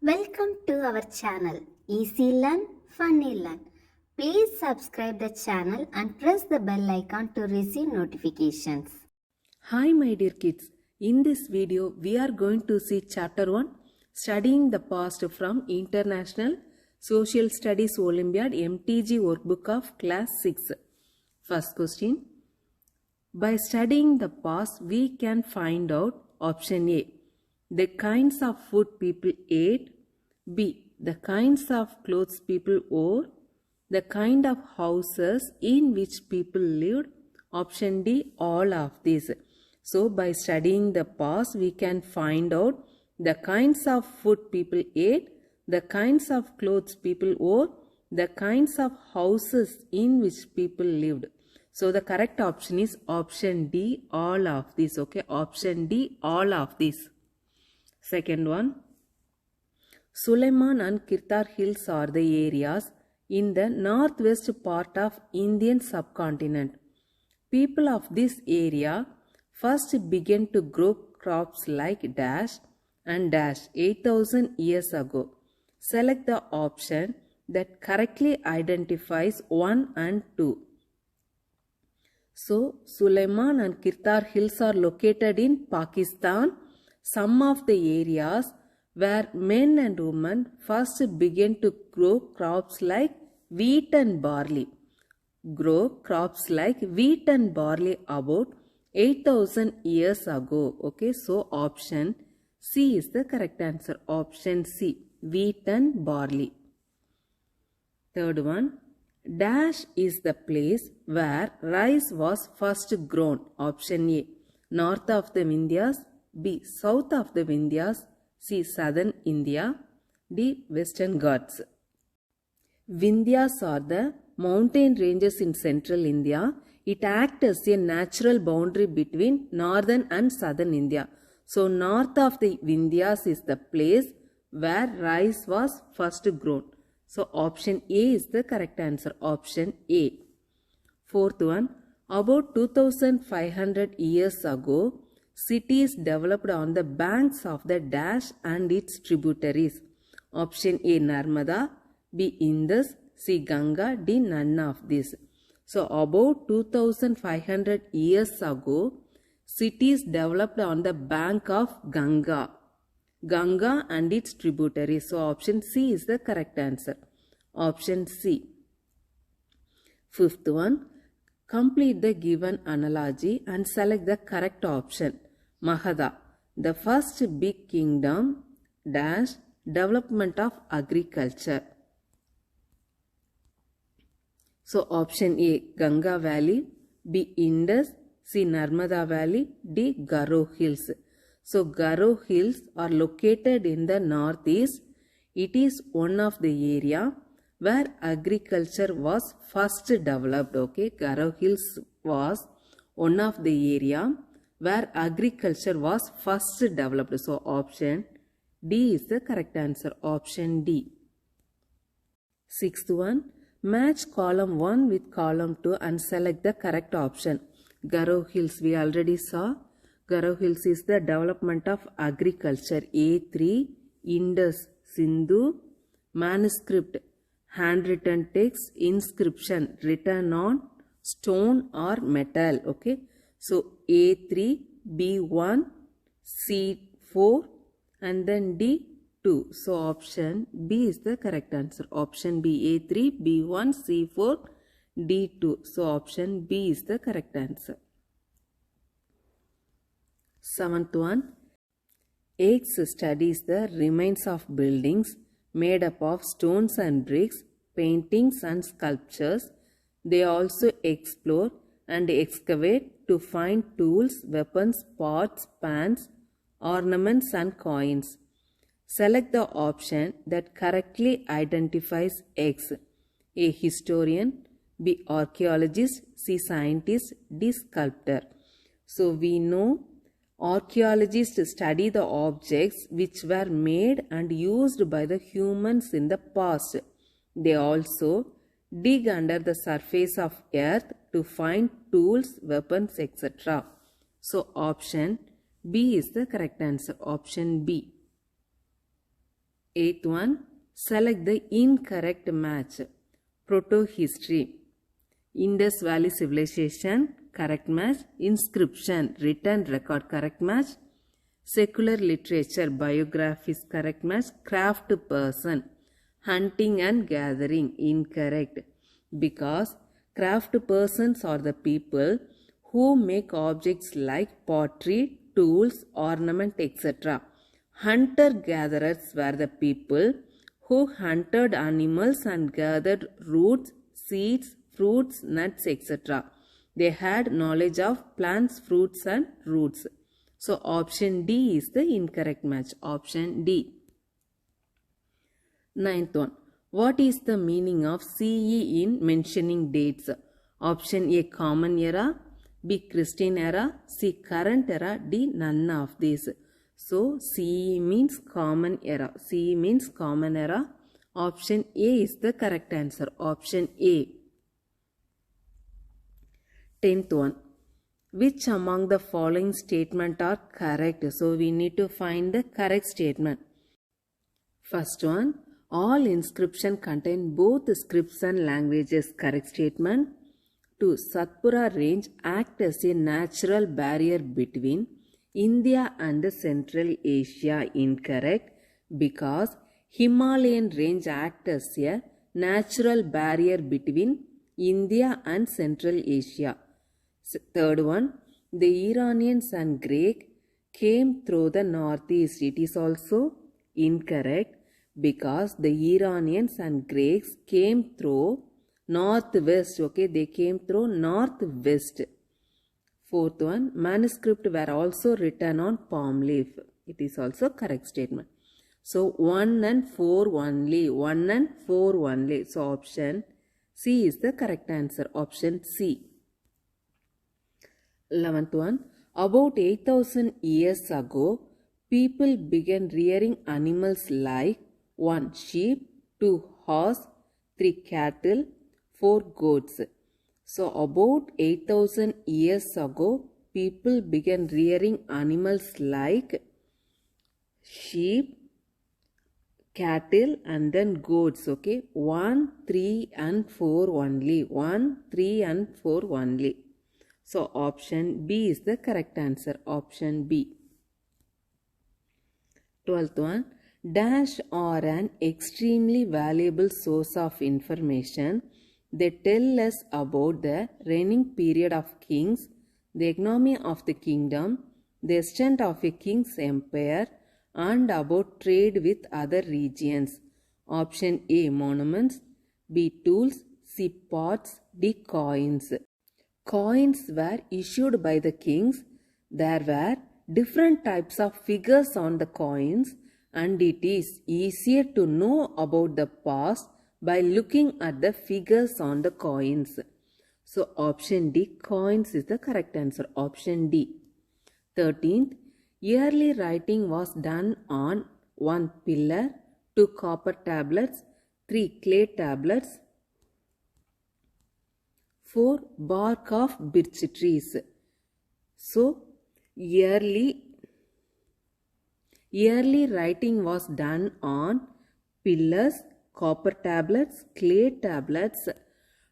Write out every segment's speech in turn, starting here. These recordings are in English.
Welcome to our channel Easy Learn, Funny Learn. Please subscribe the channel and press the bell icon to receive notifications. Hi my dear kids, in this video we are going to see chapter 1 Studying the Past from International Social Studies Olympiad MTG Workbook of Class 6. First question. By studying the past we can find out option A. The kinds of food people ate. B. The kinds of clothes people wore. The kind of houses in which people lived. Option D. All of these. So, by studying the past, we can find out the kinds of food people ate, the kinds of clothes people wore, the kinds of houses in which people lived. So, the correct option is option D. All of these. Okay, option D. All of these. Second one, Suleiman and Kirtar Hills are the areas in the northwest part of Indian subcontinent. People of this area first began to grow crops like dash and dash 8,000 years ago. Select the option that correctly identifies 1 and 2. So, Suleiman and Kirtar Hills are located in Pakistan. Some of the areas where men and women first began to grow crops like wheat and barley. Grow crops like wheat and barley about 8,000 years ago. Okay, so option C is the correct answer. Option C, wheat and barley. Third one, dash is the place where rice was first grown. Option A, north of the Vindhyas. B. South of the Vindhyas. C. Southern India. D. Western Ghats. Vindhyas are the mountain ranges in central India. It acts as a natural boundary between northern and southern India. So, north of the Vindhyas is the place where rice was first grown. So, option A is the correct answer. Option A. Fourth one, about 2,500 years ago, cities developed on the banks of the dash and its tributaries. Option A, Narmada. B, Indus. C, Ganga. D, none of these. So, about 2,500 years ago, cities developed on the bank of Ganga. Ganga and its tributaries. So, option C is the correct answer. Option C. Fifth one, complete the given analogy and select the correct option. Magadha, the first big kingdom, dash, development of agriculture. So, option A, Ganga Valley. B, Indus. C, Narmada Valley. D, Garo Hills. So, Garo Hills are located in the northeast. It is one of the area where agriculture was first developed. Okay, Garo Hills was one of the area where agriculture was first developed. So, option D is the correct answer. Option D. Sixth one, match column 1 with column 2 and select the correct option. Garo Hills, we already saw. Garo Hills is the development of agriculture. A3, Indus, Sindhu, manuscript, handwritten text, inscription written on stone or metal. Okay, so A3, B1, C4 and then D2. So option B is the correct answer. Option B, A3, B1, C4, D2. So option B is the correct answer. Seventh one, X studies the remains of buildings made up of stones and bricks, paintings and sculptures. They also explore and excavate to find tools, weapons, pots, pans, ornaments and coins. Select the option that correctly identifies X. A, historian. B, archaeologist. C, scientist. D, sculptor. So, we know archaeologists study the objects which were made and used by the humans in the past. They also dig under the surface of earth to find tools, weapons, etc. So, option B is the correct answer. Option B. Eighth one, select the incorrect match. Proto-history. Indus Valley Civilization, correct match. Inscription, written record, correct match. Secular literature, biographies, correct match. Craft person, hunting and gathering, incorrect. Because craft persons are the people who make objects like pottery, tools, ornament, etc. Hunter-gatherers were the people who hunted animals and gathered roots, seeds, fruits, nuts, etc. They had knowledge of plants, fruits and roots. So option D is the incorrect match. Option D. Ninth one. What is the meaning of CE in mentioning dates? Option A, common era. B, Christian era. C, current era. D, none of these. So CE means common era. CE means common era. Option A is the correct answer. Option A. 10th one. Which among the following statement are correct? So we need to find the correct statement. First one. All inscription contain both scripts and languages. Correct statement. 2. Satpura range act as a natural barrier between India and Central Asia. Incorrect. Because Himalayan range act as a natural barrier between India and Central Asia. Third one. The Iranians and Greek came through the northeast. It is also incorrect. Because the Iranians and Greeks came through northwest. Okay, they came through northwest. Fourth one, manuscript were also written on palm leaf. It is also correct statement. So 1 and 4 only. 1 and 4 only. So option C is the correct answer. Option C. 11th one, about 8,000 years ago, people began rearing animals like 1. Sheep, 2. Horse, 3. Cattle, 4. Goats. So about 8,000 years ago, people began rearing animals like sheep, cattle and then goats. Okay, 1, 3 and 4 only. 1, 3 and 4 only. So option B is the correct answer. Option B. 12th one. Dash are an extremely valuable source of information. They tell us about the reigning period of kings, the economy of the kingdom, the extent of a king's empire, and about trade with other regions. Option A, monuments. B, tools. C, pots. D, coins. Coins were issued by the kings. There were different types of figures on the coins, and it is easier to know about the past by looking at the figures on the coins. So option D, coins is the correct answer. Option D. 13th, early writing was done on 1. Pillar, 2. Copper tablets, 3. Clay tablets, 4. Bark of birch trees. So Early writing was done on pillars, copper tablets, clay tablets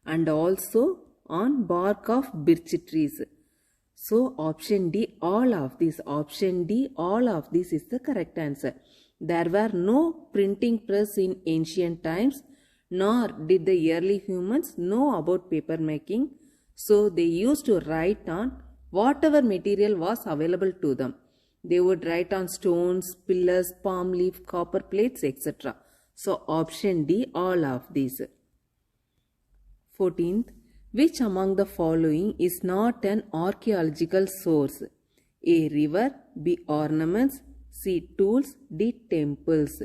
and also on bark of birch trees. So option D, all of these. Option D, all of this is the correct answer. There were no printing press in ancient times, nor did the early humans know about paper making. So they used to write on whatever material was available to them. They would write on stones, pillars, palm leaf, copper plates, etc. So option D, all of these. 14th, which among the following is not an archaeological source? A. River, B. Ornaments, C. Tools, D. Temples.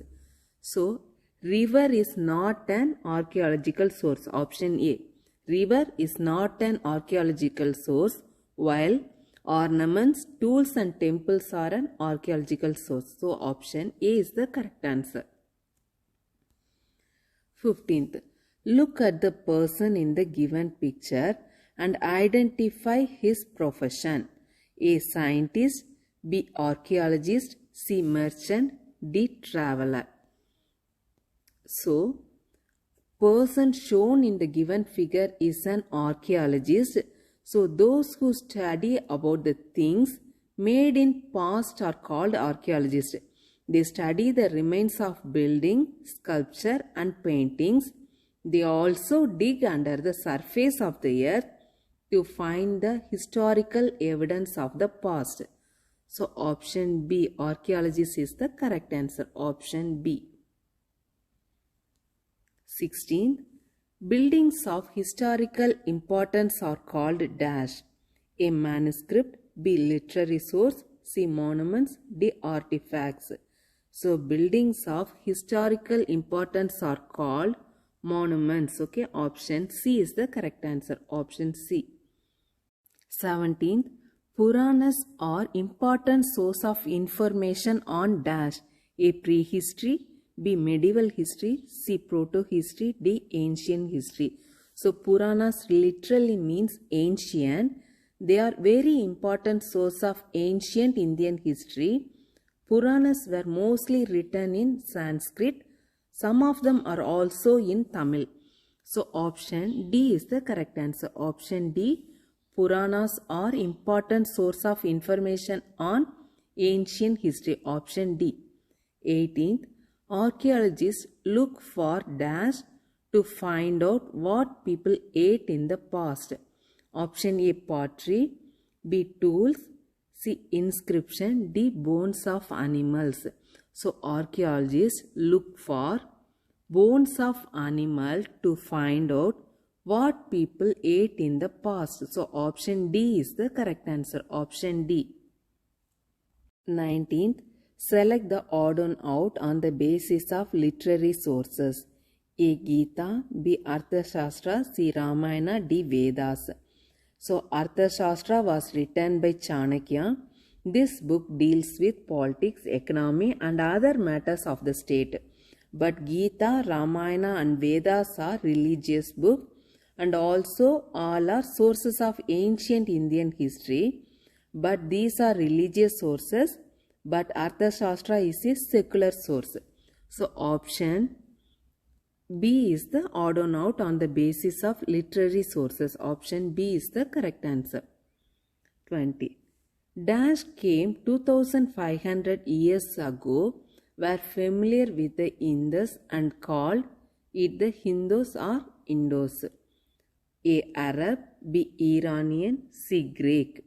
So river is not an archaeological source. Option A. River is not an archaeological source, while ornaments, tools and temples are an archaeological source. So option A is the correct answer. 15th, look at the person in the given picture and identify his profession. A. Scientist, B. Archaeologist, C. Merchant, D. Traveler. So, person shown in the given figure is an archaeologist. So, those who study about the things made in past are called archaeologists. They study the remains of building, sculpture and paintings. They also dig under the surface of the earth to find the historical evidence of the past. So, option B, archaeologist is the correct answer. Option B. 16. Buildings of historical importance are called dash. A manuscript, B literary source, C monuments, D artifacts. So buildings of historical importance are called monuments. Okay, option C is the correct answer. Option C. 17th. Puranas are important source of information on dash. A prehistory, B medieval history, C proto-history, D ancient history. So Puranas literally means ancient. They are very important source of ancient Indian history. Puranas were mostly written in Sanskrit. Some of them are also in Tamil. So option D is the correct answer. Option D. Puranas are important source of information on ancient history. Option D. 18th. Archaeologists look for dash to find out what people ate in the past. Option A pottery, B tools, C inscription, D bones of animals. So archaeologists look for bones of animal to find out what people ate in the past. So option D is the correct answer. Option D. 19th. Select the odd one out on the basis of literary sources. A. Gita, B. Arthashastra, C. Ramayana, D. Vedas. So Arthashastra was written by Chanakya. This book deals with politics, economy and other matters of the state. But Gita, Ramayana and Vedas are religious books and also all are sources of ancient Indian history. But these are religious sources. But Arthashastra is a secular source. So option B is the odd one out on the basis of literary sources. Option B is the correct answer. 20. Dash came 2500 years ago were familiar with the Indus and called it the Hindus or Indos. A. Arab, B. Iranian, C. Greek.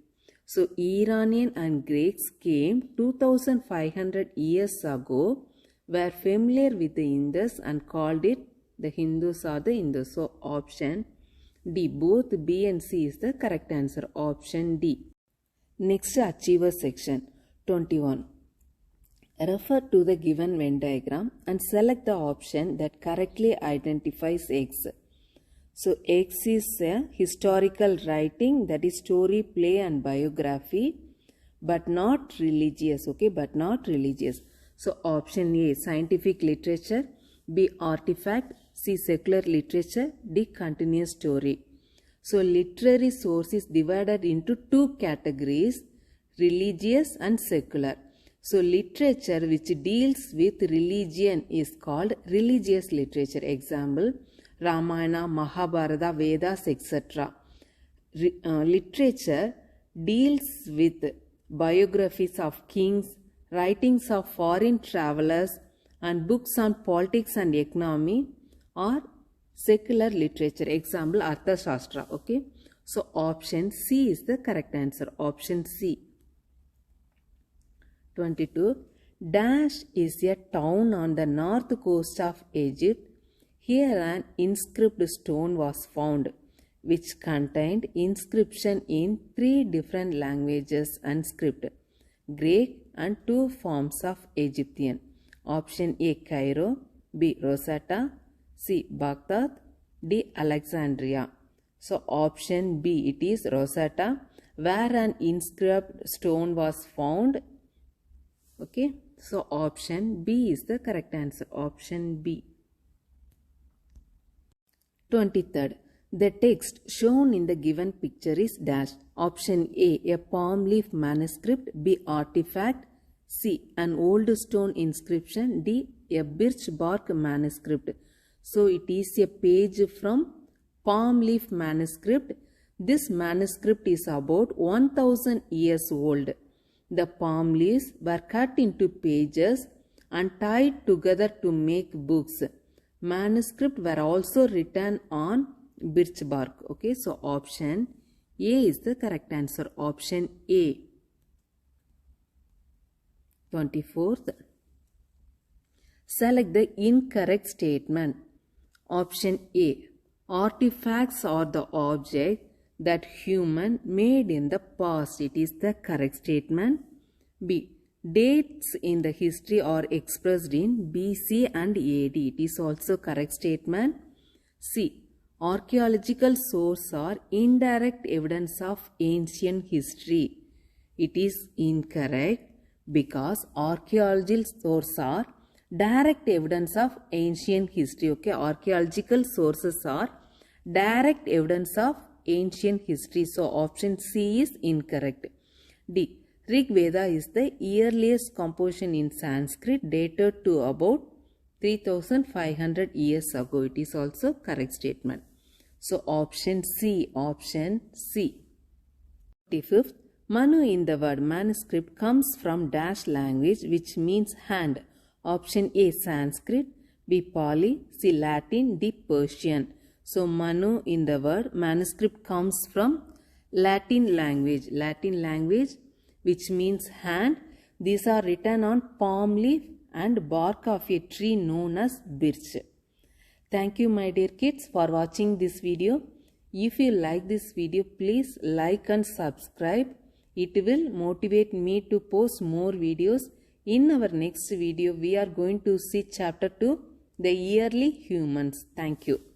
So Iranian and Greeks came 2500 years ago, were familiar with the Indus and called it the Hindus or the Indus. So option D, both B and C is the correct answer. Option D. Next achiever section. 21. Refer to the given Venn diagram and select the option that correctly identifies X. So X is a historical writing, that is story, play and biography, but not religious. Okay, but not religious. So option A, scientific literature, B, artifact, C, secular literature, D, continuous story. So literary source is divided into two categories, religious and secular. So literature which deals with religion is called religious literature. Example, Ramayana, Mahabharata, Vedas, etc. Literature deals with biographies of kings, writings of foreign travelers and books on politics and economy or secular literature. Example, Arthashastra. Okay. So option C is the correct answer. Option C. 22. Dash is a town on the north coast of Egypt. Here an inscribed stone was found which contained inscription in 3 different languages and script, Greek and 2 forms of Egyptian. Option A, Cairo, B, Rosetta, C, Baghdad, D, Alexandria. So option B, it is Rosetta, where an inscribed stone was found. Okay, so option B is the correct answer. Option B. 23rd. The text shown in the given picture is dash. Option A, palm leaf manuscript, B, artifact, C, an old stone inscription, D, a birch bark manuscript. So it is a page from palm leaf manuscript. This manuscript is about 1000 years old. The palm leaves were cut into pages and tied together to make books. Manuscripts were also written on birch bark. Okay, so option A is the correct answer. Option A. 24th. Select the incorrect statement. Option A. Artifacts are the object that human made in the past. It is the correct statement. B. Dates in the history are expressed in BC and AD. It is also correct statement. C. Archaeological sources are indirect evidence of ancient history. It is incorrect because archaeological sources are direct evidence of ancient history. Okay, archaeological sources are direct evidence of ancient history. So option C is incorrect. D. Rig Veda is the earliest composition in Sanskrit, dated to about 3500 years ago. It is also correct statement. So option C. Option C. 25th. Manu in the word manuscript comes from dash language, which means hand. Option A. Sanskrit. B. Pali. C. Latin. D. Persian. So Manu in the word manuscript comes from Latin language. Latin language, which means hand. These are written on palm leaf and bark of a tree known as birch. Thank you, my dear kids, for watching this video. If you like this video, please like and subscribe. It will motivate me to post more videos. In our next video, we are going to see chapter 2, the early humans. Thank you.